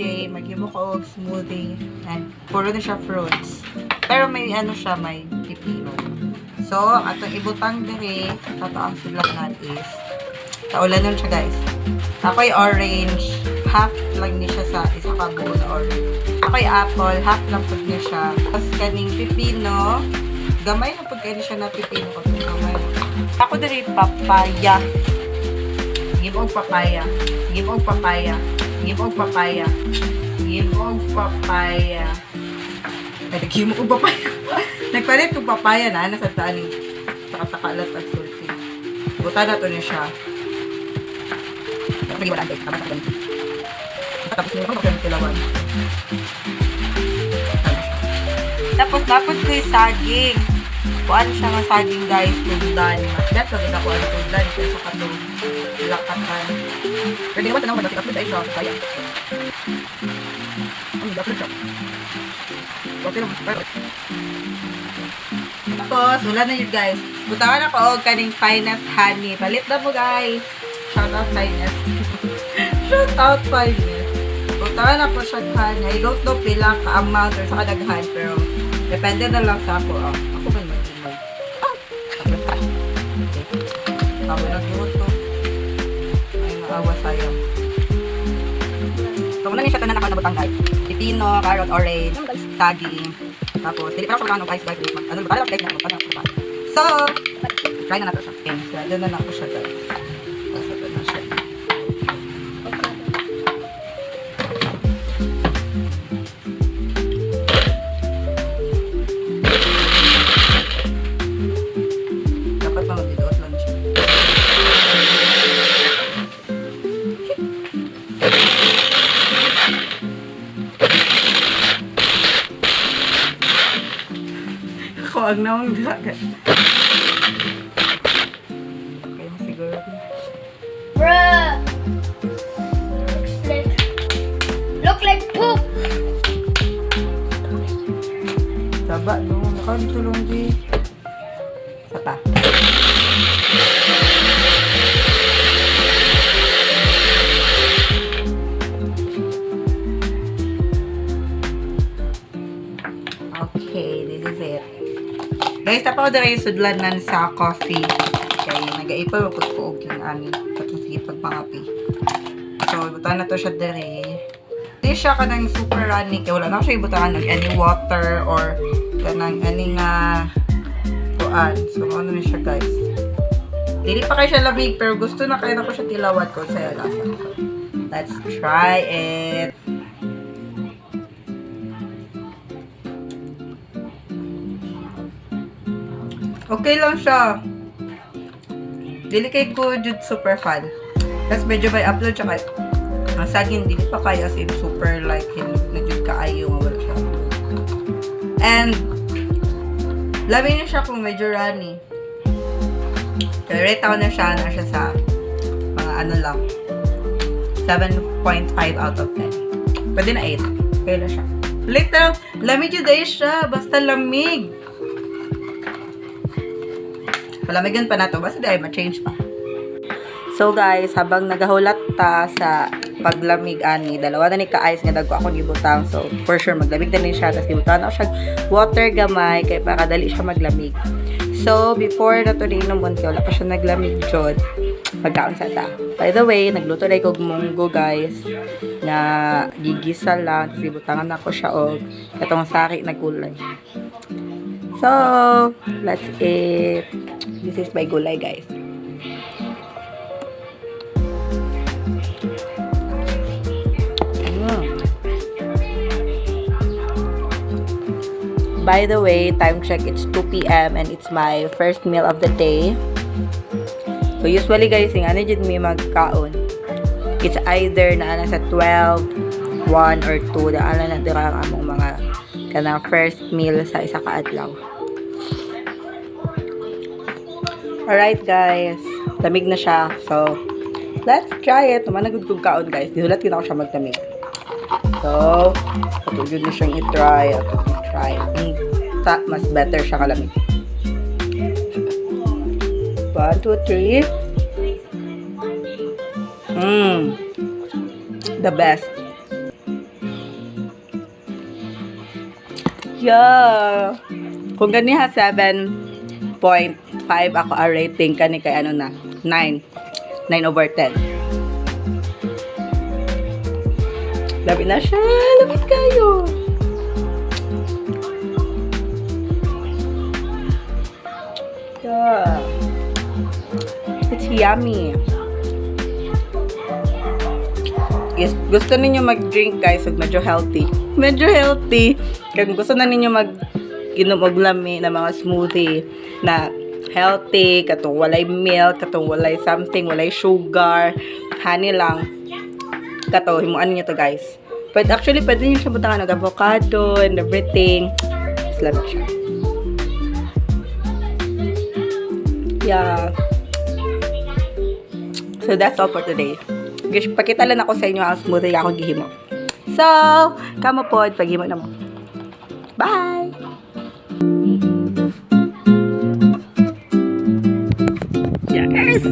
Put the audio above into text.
today, maghimo ko og smoothie. And puro na siya fruits. Pero may ano siya, may pipino. So, atong ibutang dire, tataang silaknan is, taulanan siya guys. Ako'y orange, half lang ni siya sa isa ka buo na orange. Ako'y apple, half lang pag niya siya. Tapos kaning pipino, gamay na pag siya na pipino ko. Gamay. Ako dire papaya. Gimong papaya. Gimong papaya. Gimong papaya. Gimong papaya. Nagkimo ko papaya. Nagpalit ko papaya na. Nasa taaning takatakalat at sulti. Buta na to niya siya. Tapos wala ang tapos nyo ko magkakatilawan. Tapos dapat ko yung saging. Kuan siya nga saging guys. Tugdan. Mas so gina ko ang tugdan. Kaya sa katong lakatan. Pwede naman tanong mag-upload tayo siya. Kaya. Mag-upload siya. Okay lang. Tapos, wala na yun guys. Butawan ako og kaning finest honey. Palit na mo guys. Shout out finest. Shout out finest. Butawan ako siya honey. I don't know pila ka amount or sa kadaghan. Pero, depende na lang sa ako. Oh. Ako ba mag-imag? Ako nag-imag to. Ay, maawa sayang. So, muna niya siya tanan ako nabutang guys. Pipino, carrot, orange, saging. Tapos, hindi pa ako magkano guys. Ano ba? Kala guys na. So, try na natin siya. Okay, so, doon na ako siya guys. Tapos, ito na siya. Dapat mag-idoot lang siya. Huwag na mong bilagat. Okay, siguro. Bruh! Look like poop! Saba, no? Nakalitulong di. Sata. Okay, this is it. Guys, tapaw na rin sudlanan sa coffee. Kaya nag-aipal ko po yung amin. Tapos ipag pangapi. So, ibutan na to siya dere. Hindi siya ka ng super running. Kaya wala na siya ibutan ng any water or kanang any nga kuan. So, ano na siya guys. Hindi pa kayo siya labig pero gusto na kayo na ko siya tilawat ko sa lasa. Let's try it. Okay lang siya. Dili kay ko jud super fan. Tapos medyo may upload siya kay ang saging dili pa kaya as in super like hinog na jud kaayo nga wala siya. And labi niya siya kung medyo runny. Kaya rate ako na siya sa mga ano lang 7.5 out of 10. Pwede na 8. Kaya na siya. Literal, lamig jud ay siya. Basta lamig. Palamigan pa na to. Basta di ay ma-change pa. So guys, habang nagahulat ta sa paglamig ani, dalawa na ni ka-ice nga dagko akong ibutang. So for sure maglamig na ni siya. Tapos ibutan ako siya water gamay kay para dali siya maglamig. So before na to rin naman wala pa siya naglamig jud. Pagkaon sa ta. By the way, nagluto na kog munggo guys na gigisa lang. Tapos ibutangan ako siya og katong sari na gulay. So, let's eat. This is my gulay, guys. By the way, time check, it's 2 p.m. and it's my first meal of the day. So, usually, guys, yung ano dyan may magkaon. It's either na sa 12, 1, or 2. Daan na dirang among mga kanang first meal sa isa ka adlaw. Alright guys, lamig na siya. So, let's try it. Tumanagod kong kaon guys. Dihulat din ako siya maglamig. So, patugod na siyang i-try. Mas better siya kalamig. 1, 2, 3. The best. Yeah. Kung ganiha 7.5 ako ang rating kani kay ano na 9 over 10. Labi na siya. Lapit kayo. Yeah. It's yummy. Yes, gusto ninyo mag-drink guys, ug medyo healthy. Medyo healthy. Kung gusto na ninyo mag-inom og lami na mga smoothie na healthy, katong walay milk, katong walay something, walay sugar, honey lang. Kato, himuan niyo to guys. But actually, pwede niyo siya butangan ng avocado and everything. Slap siya. Yeah. So, that's all for today. Pakita lang ako sa inyo ang smoothie ako gihimo. So, kamo po, paghimo na mo. Bye! Yes!